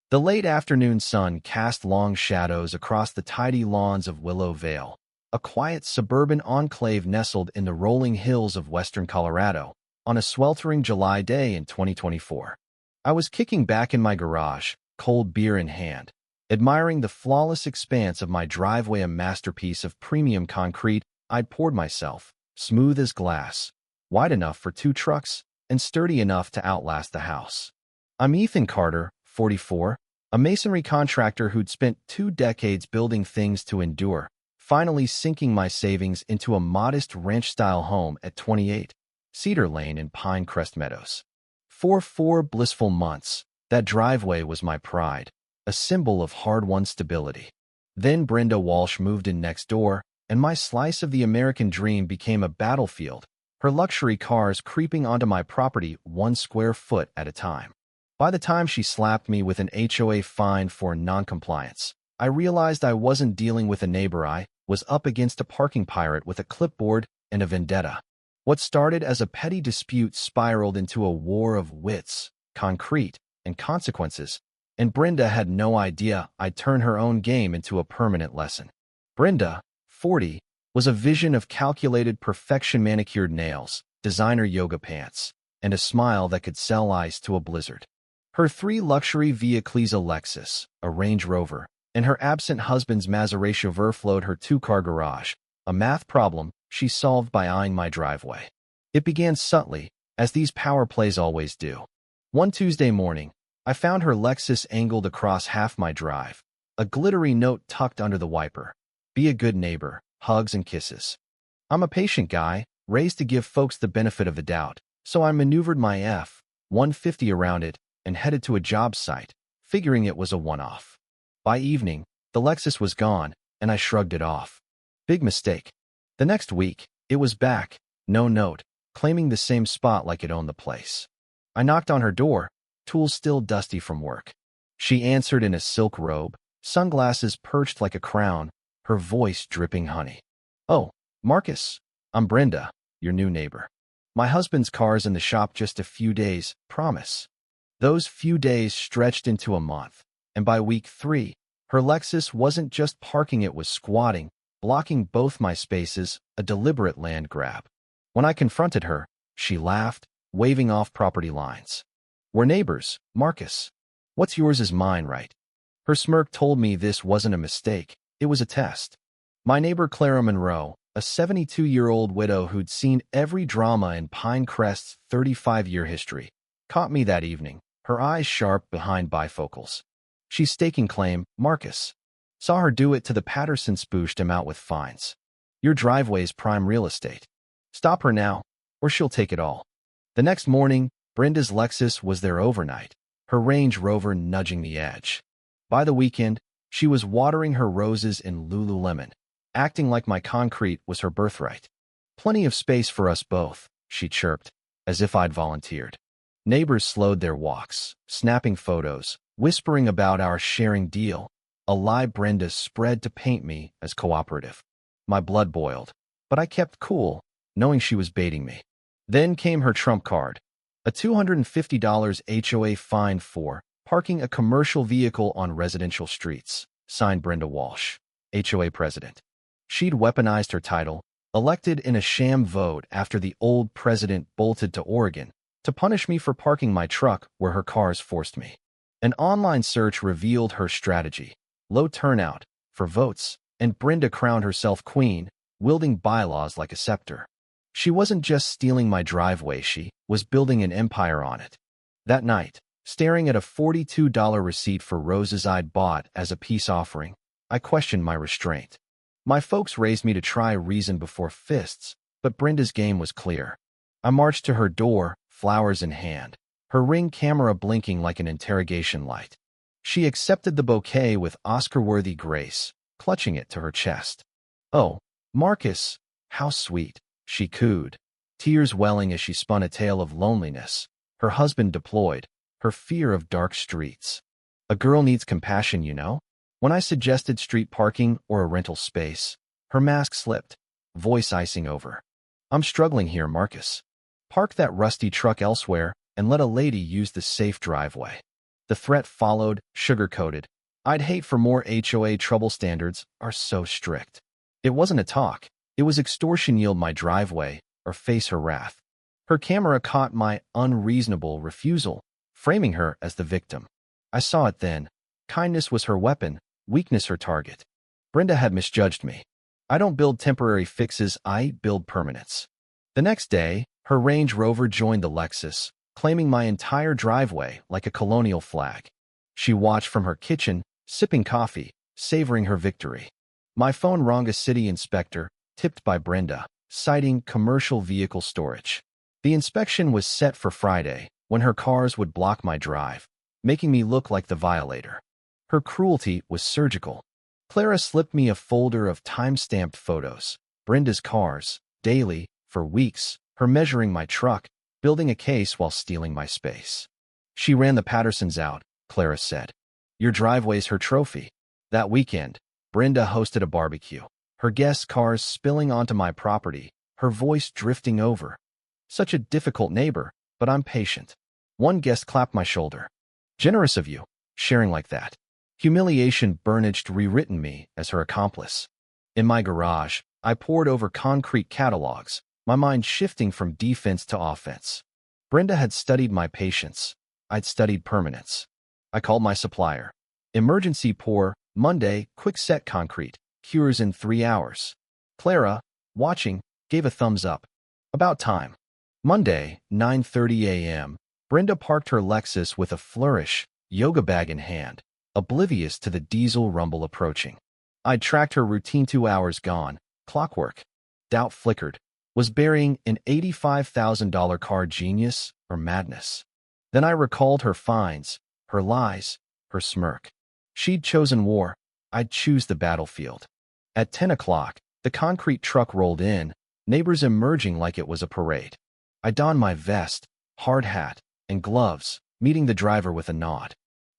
The late afternoon sun cast long shadows across the tidy lawns of Willow Vale, a quiet suburban enclave nestled in the rolling hills of western Colorado, on a sweltering July day in 2024. I was kicking back in my garage, cold beer in hand, admiring the flawless expanse of my driveway, a masterpiece of premium concrete I'd poured myself, smooth as glass, wide enough for two trucks, and sturdy enough to outlast the house. I'm Ethan Carter, 44, a masonry contractor who'd spent 2 decades building things to endure, finally sinking my savings into a modest ranch-style home at 28 Cedar Lane in Pinecrest Meadows. For 4 blissful months, that driveway was my pride, a symbol of hard-won stability. Then Brenda Walsh moved in next door, and my slice of the American dream became a battlefield, her luxury cars creeping onto my property 1 square foot at a time. By the time she slapped me with an HOA fine for noncompliance, I realized I wasn't dealing with a neighbor. I was up against a parking pirate with a clipboard and a vendetta. What started as a petty dispute spiraled into a war of wits, concrete, and consequences, and Brenda had no idea I'd turn her own game into a permanent lesson. Brenda, 40, was a vision of calculated perfection: manicured nails, designer yoga pants, and a smile that could sell ice to a blizzard. Her 3 luxury vehicles, a Lexus, a Range Rover, and her absent husband's Maserati Chauffeur, flowed her 2-car garage, a math problem she solved by eyeing my driveway. It began subtly, as these power plays always do. One Tuesday morning, I found her Lexus angled across half my drive, a glittery note tucked under the wiper. Be a good neighbor, hugs and kisses. I'm a patient guy, raised to give folks the benefit of the doubt, so I maneuvered my F-150 around it and headed to a job site, figuring it was a one-off. By evening, the Lexus was gone, and I shrugged it off. Big mistake. The next week, it was back, no note, claiming the same spot like it owned the place. I knocked on her door, tools still dusty from work. She answered in a silk robe, sunglasses perched like a crown, her voice dripping honey. "Oh, Marcus, I'm Brenda, your new neighbor. My husband's car's in the shop, just a few days, promise." Those few days stretched into a month, and by week 3, her Lexus wasn't just parking, it was squatting, blocking both my spaces, a deliberate land grab. When I confronted her, she laughed, waving off property lines. "We're neighbors, Marcus. What's yours is mine, right?" Her smirk told me this wasn't a mistake, it was a test. My neighbor Clara Monroe, a 72-year-old widow who'd seen every drama in Pinecrest's 35-year history, caught me that evening, her eyes sharp behind bifocals. "She's staking claim, Marcus. Saw her do it to the Patterson, spooshed him out with fines. Your driveway's prime real estate. Stop her now, or she'll take it all." The next morning, Brenda's Lexus was there overnight, her Range Rover nudging the edge. By the weekend, she was watering her roses in Lululemon, acting like my concrete was her birthright. "Plenty of space for us both," she chirped, as if I'd volunteered. Neighbors slowed their walks, snapping photos, whispering about our sharing deal, a lie Brenda spread to paint me as cooperative. My blood boiled, but I kept cool, knowing she was baiting me. Then came her trump card, a $250 HOA fine for parking a commercial vehicle on residential streets, signed Brenda Walsh, HOA president. She'd weaponized her title, elected in a sham vote after the old president bolted to Oregon, to punish me for parking my truck where her cars forced me. An online search revealed her strategy: low turnout for votes, and Brenda crowned herself queen, wielding bylaws like a scepter. She wasn't just stealing my driveway, she was building an empire on it. That night, staring at a $42 receipt for roses I'd bought as a peace offering, I questioned my restraint. My folks raised me to try reason before fists, but Brenda's game was clear. I marched to her door, flowers in hand, her Ring camera blinking like an interrogation light. She accepted the bouquet with Oscar-worthy grace, clutching it to her chest. "Oh, Marcus, how sweet," she cooed, tears welling as she spun a tale of loneliness, her husband deployed, her fear of dark streets. "A girl needs compassion, you know." When I suggested street parking or a rental space, her mask slipped, voice icing over. "I'm struggling here, Marcus. Park that rusty truck elsewhere and let a lady use the safe driveway." The threat followed, sugar-coated. I'd hate for more HOA trouble standards are so strict. It wasn't a talk. It was extortion, yield my driveway or face her wrath. Her camera caught my unreasonable refusal, framing her as the victim. I saw it then. Kindness was her weapon, weakness her target. Brenda had misjudged me. I don't build temporary fixes, I build permanents. The next day, her Range Rover joined the Lexus, claiming my entire driveway like a colonial flag. She watched from her kitchen, sipping coffee, savoring her victory. My phone rang. A city inspector, tipped by Brenda, citing commercial vehicle storage. The inspection was set for Friday, when her cars would block my drive, making me look like the violator. Her cruelty was surgical. Clara slipped me a folder of time-stamped photos, Brenda's cars, daily, for weeks, her measuring my truck, building a case while stealing my space. She ran the Pattersons out, Clara said. Your driveway's her trophy. That weekend, Brenda hosted a barbecue, her guests' cars spilling onto my property, her voice drifting over. Such a difficult neighbor, but I'm patient. One guest clapped my shoulder. Generous of you, sharing like that. Humiliation burnaged rewritten me as her accomplice. In my garage, I pored over concrete catalogs, my mind shifting from defense to offense. Brenda had studied my patience. I'd studied permanence. I called my supplier. Emergency pour, Monday, quick-set concrete, cures in 3 hours. Clara, watching, gave a thumbs up. About time. Monday, 9:30 a.m., Brenda parked her Lexus with a flourish, yoga bag in hand, oblivious to the diesel rumble approaching. I'd tracked her routine. 2 hours gone, clockwork. Doubt flickered. Was burying an $85,000 car genius or madness? Then I recalled her fines, her lies, her smirk. She'd chosen war. I'd choose the battlefield. At 10 o'clock, the concrete truck rolled in, neighbors emerging like it was a parade. I donned my vest, hard hat, and gloves, meeting the driver with a nod.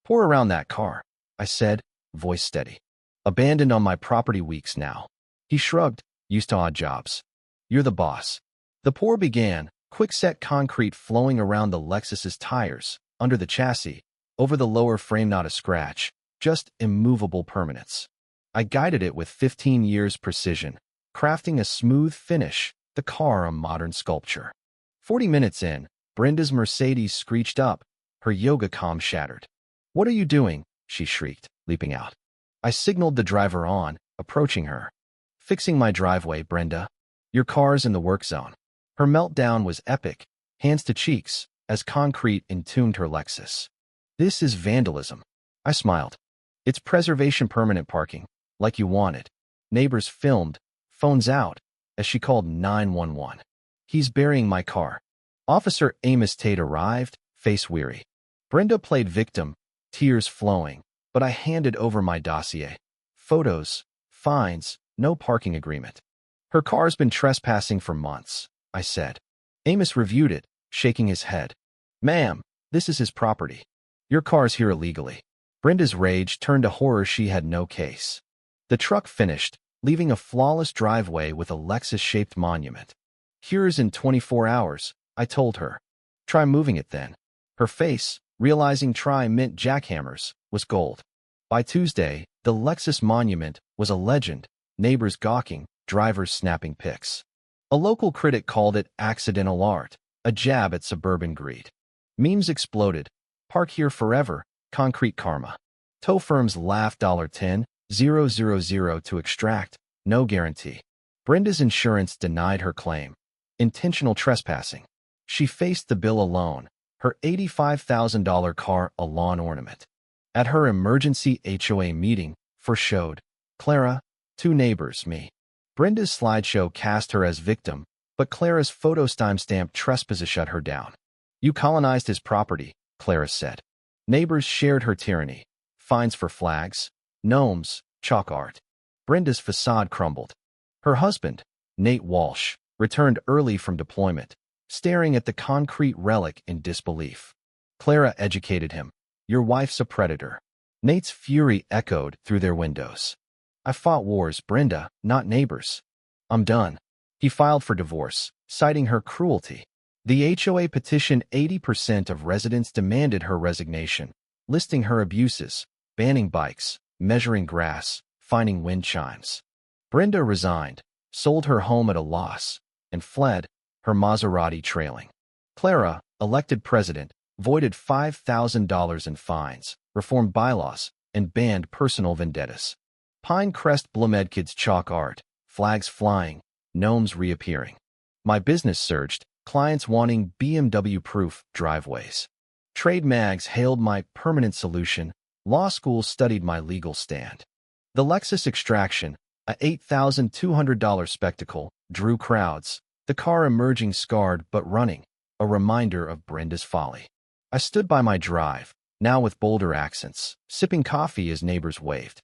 Pour around that car, I said, voice steady. Abandoned on my property weeks now. He shrugged, used to odd jobs. You're the boss. The pour began, quick-set concrete flowing around the Lexus's tires, under the chassis, over the lower frame. Not a scratch, just immovable permanence. I guided it with 15 years' precision, crafting a smooth finish, the car a modern sculpture. 40 minutes in, Brenda's Mercedes screeched up, her yoga calm shattered. What are you doing? She shrieked, leaping out. I signaled the driver on, approaching her. Fixing my driveway, Brenda. Your car's in the work zone. Her meltdown was epic, hands to cheeks, as concrete entombed her Lexus. This is vandalism. I smiled. It's preservation, permanent parking, like you wanted. Neighbors filmed, phones out, as she called 911. He's burying my car. Officer Amos Tate arrived, face weary. Brenda played victim, tears flowing, but I handed over my dossier. Photos, fines, no parking agreement. Her car's been trespassing for months, I said. Amos reviewed it, shaking his head. Ma'am, this is his property. Your car's here illegally. Brenda's rage turned to horror. She had no case. The truck finished, leaving a flawless driveway with a Lexus-shaped monument. Cures in 24 hours, I told her. Try moving it then. Her face, realizing try meant jackhammers, was gold. By Tuesday, the Lexus monument was a legend, neighbors gawking, drivers snapping pics. A local critic called it accidental art, a jab at suburban greed. Memes exploded. Park here forever, concrete karma. Tow firms laughed. $10,000 to extract, no guarantee. Brenda's insurance denied her claim. Intentional trespassing. She faced the bill alone, her $85,000 car a lawn ornament. At her emergency HOA meeting, foreshowed. Clara, 2 neighbors, me. Brenda's slideshow cast her as victim, but Clara's photos timestamped trespass shut her down. You colonized his property, Clara said. Neighbors shared her tyranny. Fines for flags, gnomes, chalk art. Brenda's facade crumbled. Her husband, Nate Walsh, returned early from deployment, staring at the concrete relic in disbelief. Clara educated him. Your wife's a predator. Nate's fury echoed through their windows. I fought wars, Brenda, not neighbors. I'm done. He filed for divorce, citing her cruelty. The HOA petitioned. 80% of residents demanded her resignation. listing her abuses, banning bikes, measuring grass, finding wind chimes. Brenda resigned, sold her home at a loss, and fled, her Maserati trailing. Clara, elected president, voided $5,000 in fines, reformed bylaws, and banned personal vendettas. Pinecrest Blumedkid's chalk art, flags flying, gnomes reappearing. My business surged, clients wanting BMW-proof driveways. Trade mags hailed my permanent solution, law schools studied my legal stand. The Lexus Extraction, a $8,200 spectacle, drew crowds, the car emerging scarred but running, a reminder of Brenda's folly. I stood by my drive, now with bolder accents, sipping coffee as neighbors waved.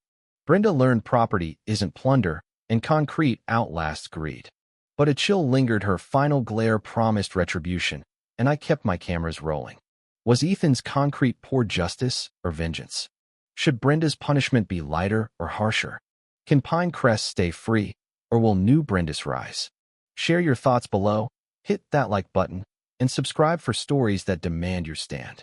Brenda learned property isn't plunder, and concrete outlasts greed. But a chill lingered, her final glare promised retribution, and I kept my cameras rolling. Was Ethan's concrete poor justice or vengeance? Should Brenda's punishment be lighter or harsher? Can Pinecrest stay free, or will new Brenda's rise? Share your thoughts below, hit that like button, and subscribe for stories that demand your stand.